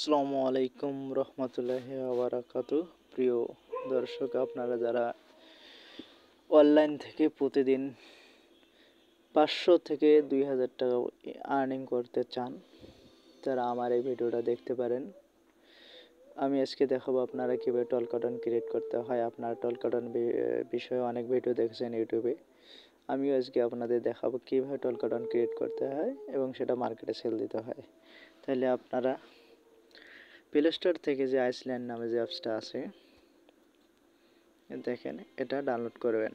আসসালামু আলাইকুম রহমতুল্লাহি ওয়া বারাকাতুহু। প্রিয় দর্শক, আপনারা যারা অনলাইন থেকে প্রতিদিন 500 থেকে 2000 টাকা আর্নিং করতে চান, তারা আমার এই ভিডিওটা দেখতে পারেন। আমি আজকে দেখাবো আপনারা কীভাবে টল কটন ক্রিয়েট করতে হয়। আপনারা টল কটন বিষয়ে অনেক ভিডিও দেখেছেন ইউটিউবে। আমিও আজকে আপনাদের দেখাবো কীভাবে টল কটন ক্রিয়েট করতে হয় এবং সেটা মার্কেটে সেল দিতে হয়। তাহলে আপনারা প্লে স্টোর থেকে যে আইসল্যান্ড নামে যে অ্যাপসটা আছে, দেখেন, এটা ডাউনলোড করবেন।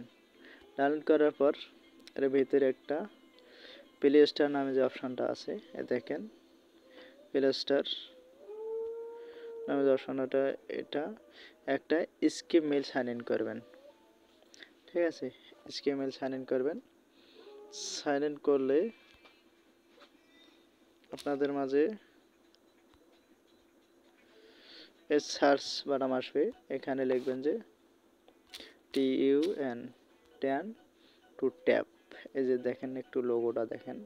ডাউনলোড করার পর এর ভিতরে একটা প্লে স্টোর নামে যে অপশনটা আছে, দেখেন প্লে স্টোর নামে যে অপশনটা, এটা একটা স্কিপ মেল সাইন ইন করবেন। ঠিক আছে, স্কিপ মেল সাইন ইন করবেন। সাইন ইন করলে আপনাদের মাঝে এর সার্চ বাটন আসবে। এখানে লিখবেন যে TUN ট্যান টু ট্যাপ। এই যে দেখেন, একটু লোগোটা দেখেন।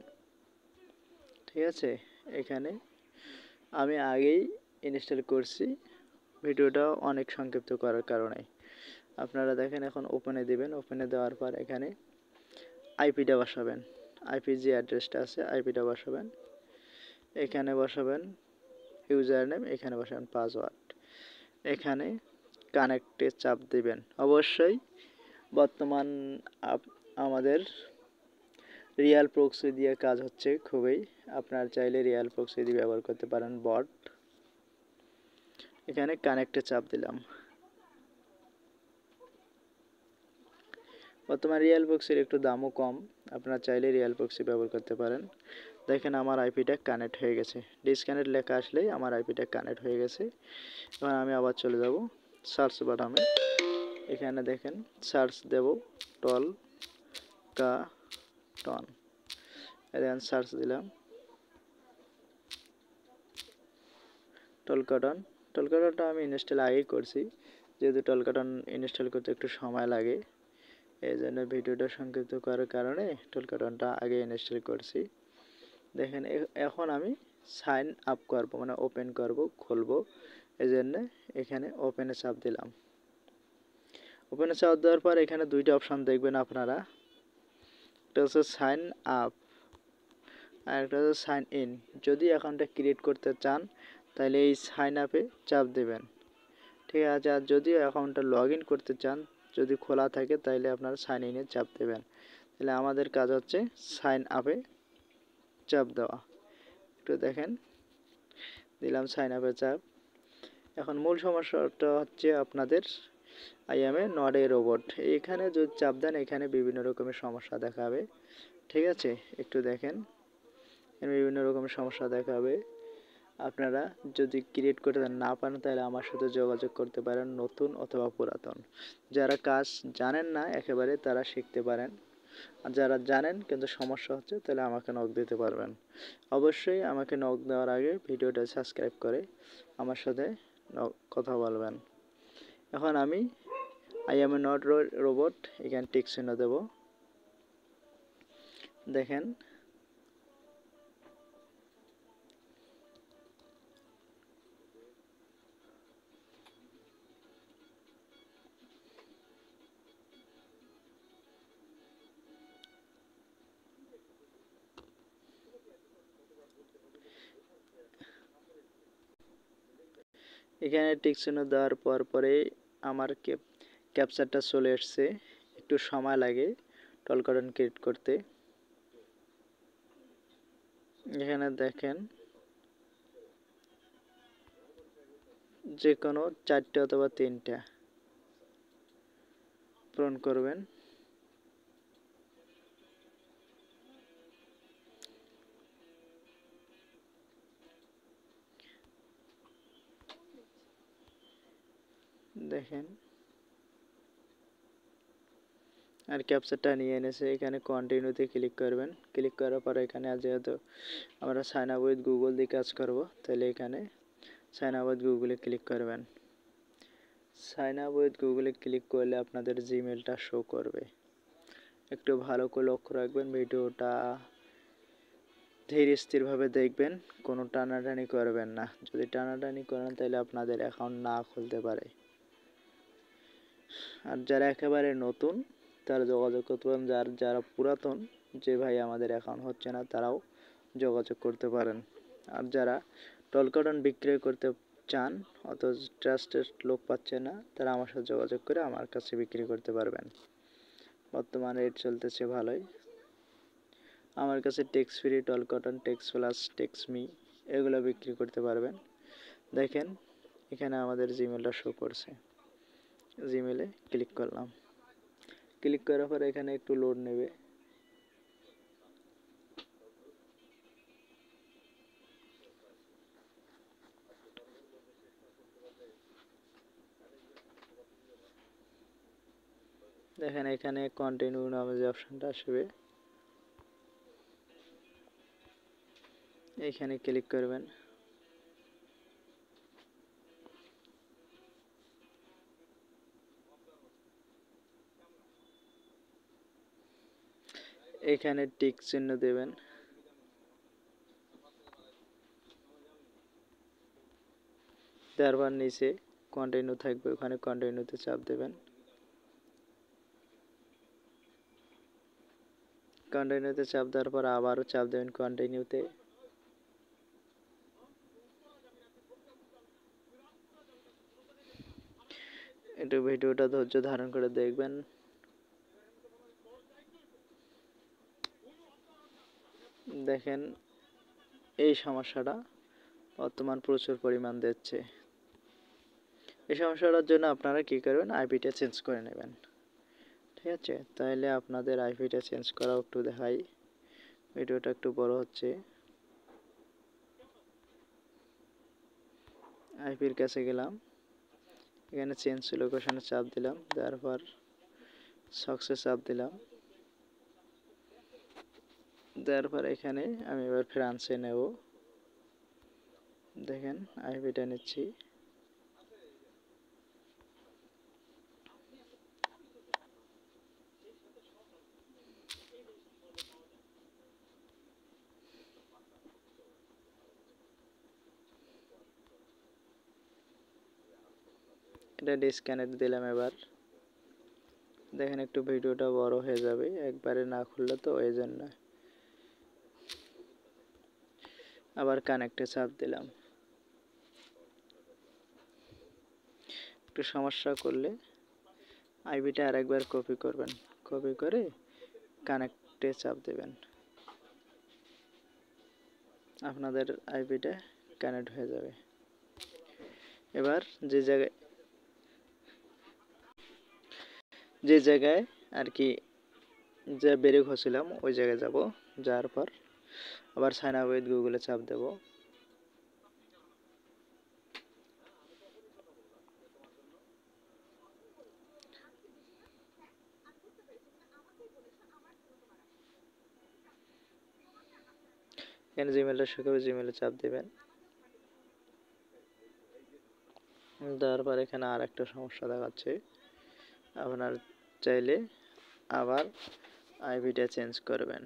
ঠিক আছে, এখানে আমি আগেই ইনস্টল করছি, ভিডিওটা অনেক সংক্ষিপ্ত করার কারণে। আপনারা দেখেন, এখন ওপেনে দিবেন। ওপেনে দেওয়ার পর এখানে আইপিটা বসাবেন। আইপি যে অ্যাড্রেসটা আছে, আইপিটা বসাবেন। এখানে বসাবেন ইউজার নেম, এখানে বসাবেন পাসওয়ার্ড। এখানে কানেক্টে চাপ দিবেন। অবশ্যই বর্তমান আমাদের রিয়াল প্রক্সি দিয়ে কাজ হচ্ছে খুবই। আপনার চাইলে রিয়াল প্রক্সি দিয়ে ব্যবহার করতে পারেন বট। এখানে কানেক্টে চাপ দিলাম। বর্তমান রিয়াল প্রক্সির একটু দামও কম, আপনারা চাইলে রিয়াল প্রক্সি ব্যবহার করতে পারেন। দেখেন, আমার আইপিটা কানেক্ট হয়ে গেছে। ডিসকানেক্ট লেখা আসলেই আমার আইপিটা কানেক্ট হয়ে গেছে। এবার আমি আবার চলে যাব সার্চ বাটনে। এখানে দেখেন, সার্চ দেব টল কটন। দেখেন, সার্চ দিলাম টল কটন। টল কটনটা আমি ইনস্টল আগেই করছি, যেহেতু টল কটন ইনস্টল করতে একটু সময় লাগে, এই জন্য ভিডিওটা সংক্ষিপ্ত করার কারণে টল কটনটা আগে ইনস্টল করছি। দেখেন, এখন আমি সাইন আপ করব, মানে ওপেন করব, খুলব। এই জন্য এখানে ওপেনে চাপ দিলাম। ওপেনে চাপ দেওয়ার পর এখানে দুইটা অপশান দেখবেন আপনারা। একটা হচ্ছে সাইন আপ আর একটা হচ্ছে সাইন ইন। যদি অ্যাকাউন্টটা ক্রিয়েট করতে চান তাহলে এই সাইন আপে চাপ দেবেন। ঠিক আছে, আর যদি অ্যাকাউন্টটা লগ ইন করতে চান, যদি খোলা থাকে, তাহলে আপনারা সাইন ইনে চাপ দেবেন। তাহলে আমাদের কাজ হচ্ছে সাইন আপে চাপ দেওয়া। একটু দেখেন, দিলাম সাইন আপে চাপ। এখন মূল সমস্যাটা হচ্ছে আপনাদের I M A not a robot. এখানে যদি চাপ দেন, এখানে বিভিন্ন রকমের সমস্যা দেখাবে। ঠিক আছে, একটু দেখেন, বিভিন্ন রকমের সমস্যা দেখাবে। আপনারা যদি ক্রিয়েট করতে না পারেন, তাহলে আমার সাথে যোগাযোগ করতে পারেন, নতুন অথবা পুরাতন। যারা কাজ জানেন না একেবারে, তারা শিখতে পারেন। আর যারা জানেন কিন্তু সমস্যা হচ্ছে, তাহলে আমাকে নক দিতে পারবেন। অবশ্যই আমাকে নক দেওয়ার আগে ভিডিওটা সাবস্ক্রাইব করে আমার সাথে কথা বলবেন। এখন আমি I M A not robot, এখানে টিক চিহ্ন দেব। দেখেন, এখানে টিক চিহ্ন দেওয়ার পরে আমার ক্যাপচারটা চলে এসছে। একটু সময় লাগে টল কটন ক্রিয়েট করতে। এখানে দেখেন, যে কোনো 4টে অথবা 3টা পূরণ করবেন। দেখেন, আর ক্যাপচারটা নিয়ে এনেছে। এখানে কন্টিনিউতে ক্লিক করবেন। ক্লিক করার পর এখানে যেহেতু আমরা সাইন আপ উইথ গুগল দিয়ে কাজ করব, তাহলে এখানে সাইন আপ উইথ গুগলে ক্লিক করবেন। সাইন আপ উইথ গুগলে ক্লিক করলে আপনাদের জিমেলটা শো করবে। একটু ভালো করে লক্ষ্য রাখবেন, ভিডিওটা ধীর স্থিরভাবে দেখবেন, কোনো টানাটানি করবেন না। যদি টানাটানি করেন তাহলে আপনাদের অ্যাকাউন্ট না খুলতে পারে। আর যারা একেবারে নতুন তারা যোগাযোগ করতে পারেন, যারা পুরাতন যে ভাই আমাদের অ্যাকাউন্ট হচ্ছে না তারাও যোগাযোগ করতে পারেন। আর যারা টলকাটন বিক্রয় করতে চান অথচ ট্রাস্টেড লোক পাচ্ছে না, তারা আমার সাথে যোগাযোগ করে আমার কাছে বিক্রি করতে পারবেন। বর্তমান রেট চলতেছে ভালোই। আমার কাছে টেক্স ফ্রি, টলকাটন, টেক্স প্লাস, টেক্স মি এগুলো বিক্রি করতে পারবেন। দেখেন এখানে আমাদের জিমেলটা শো করছে, জিমেলে ক্লিক করলাম। ক্লিক করার পর এখানে একটু লোড নেবে। দেখেন এখানে কন্টিনিউ নামে যে অপশনটা আসবে এইখানে ক্লিক করবেন। এখানে টিক চিহ্ন দেবেন। তারপর নিচে কন্টিনিউ থাকবে, ওখানে কন্টিনিউতে চাপ দেবেন। কন্টিনিউতে চাপ দেওয়ার পর আবারও চাপ দেবেন কন্টিনিউতে। একটু ভিডিওটা ধৈর্য ধারণ করে দেখবেন। দেখেন এই সমস্যাটা বর্তমান প্রচুর পরিমাণ দিচ্ছে। এই সমস্যাটার জন্য আপনারা কি করবেন, আইপিটা চেঞ্জ করে নেবেন। ঠিক আছে, তাহলে আপনাদের আইপিটা চেঞ্জ করা একটু দেখাই। ভিডিওটা একটু বড় হচ্ছে। আইপির কাছে গেলাম, এখানে চেঞ্জ লোকেশনে চাপ দিলাম, দেওয়ার পর সাকসেস চাপ দিলাম। দেওয়ার পর এখানে আমি এবার ফ্রান্সে নেব। দেখেন আইপিটা নিচ্ছি। এটা ডিসকানেক্ট দিলাম। এবার দেখেন একটু ভিডিওটা বড় হয়ে যাবে, একবারে না খুললে তো এই জন্য। আবার কানেক্টে চাপ দিলাম। একটু সমস্যা করলে আইপিটা আরেকবার কপি করবেন, কপি করে কানেক্টে চাপ দেবেন। আপনাদের আইপিটা কানেক্ট হয়ে যাবে। এবার যে জায়গায় আর কি যে বেরিয়ে হচ্ছিলাম ওই জায়গায় যাব। যাওয়ার পর আবার সাইন আপ উইথ গুগলে চাপ দেব। এখানে জিমেলটা শুকাবে, জিমেলে চাপ দেবেন। দেওয়ার পর এখানে আর একটা সমস্যা দেখাচ্ছে। আপনার চাইলে আবার আইপিটা চেঞ্জ করবেন।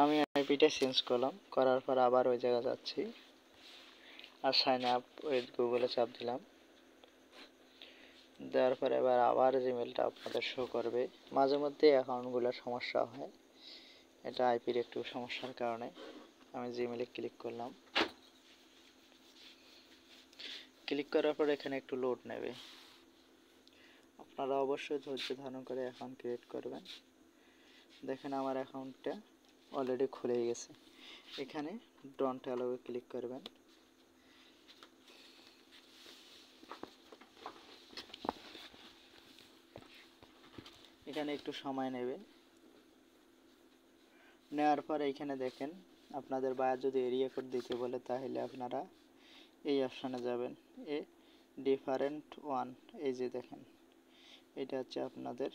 আমি আইপিটা চেঞ্জ করলাম, করার পর আবার ওই জায়গা যাচ্ছি আর সাইন আপ উইথ গুগলে চাপ দিলাম। দেওয়ার পরে এবার আবার জিমেলটা আপনাদের শো করবে। মাঝে মধ্যে অ্যাকাউন্টগুলোর সমস্যা হয়, এটা আইপির একটু সমস্যার কারণে। আমি জিমেলে ক্লিক করলাম। ক্লিক করার পর এখানে একটু লোড নেবে। আপনারা অবশ্যই ধৈর্য ধারণ করে অ্যাকাউন্ট ক্রিয়েট করবেন। দেখেন আমার অ্যাকাউন্টটা অলরেডি খুলে গেছে। এখানে ডন্ট অ্যালাউয়ে ক্লিক করবেন। এখানে একটু সময় নেবে। নেওয়ার পর এইখানে দেখেন আপনাদের বায়ার যদি এরিয়া কোড দিতে বলে তাহলে আপনারা এই অপশানে যাবেন, এ ডিফারেন্ট ওয়ান। এই যে দেখেন এটা হচ্ছে আপনাদের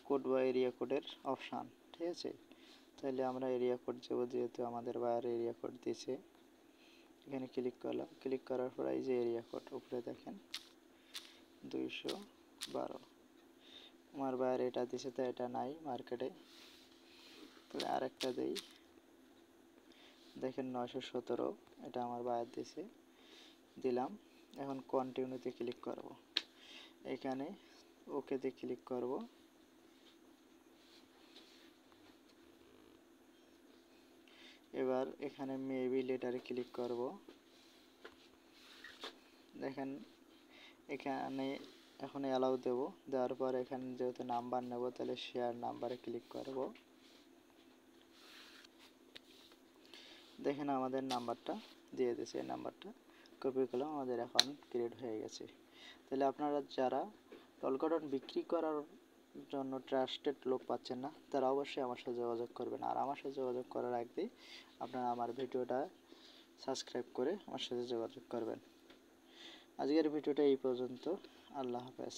কোড বা এরিয়া কোডের অপশান। ঠিক আছে, তাহলে আমরা এরিয়া কোড দেবো, যেহেতু আমাদের বায়ার এরিয়া কোড দিয়েছে। এখানে ক্লিক করলাম। ক্লিক করার পর এই যে এরিয়া কোড উপরে দেখেন 212। আমার বায়ার এটা দিছে, তো এটা নাই মার্কেটে, আরেকটা দেই, দেখেন 917, এটা আমার বায়ার দিছে, দিলাম। এখন কন্টিনিউতে ক্লিক করব, এখানে ওকেতে ক্লিক করব। এবার এখানে মেবি লেটারে ক্লিক করব। দেখেন এখানে এখন অ্যালাউ দেব, দেওয়ার পর এখানে যেহেতু নাম্বার নেব তাহলে শেয়ার নাম্বারে ক্লিক করব। দেখেন আমাদের নাম্বারটা দিয়ে দিয়েছে, এই নাম্বারটা কপি করলাম, আমাদের অ্যাকাউন্ট ক্রিয়েট হয়ে গেছে। তাহলে আপনারা যারা টলকাটন বিক্রি করার জন্য ট্রাস্টেড লোক পাচ্ছেন না, তারা অবশ্যই আমার সাথে যোগাযোগ করবেন। আর আমার সাথে যোগাযোগ করার আগে আপনারা আমার ভিডিওটা সাবস্ক্রাইব করে আমার সাথে যোগাযোগ করবেন। আজকের ভিডিওটা এই পর্যন্ত। আল্লাহ হাফেজ।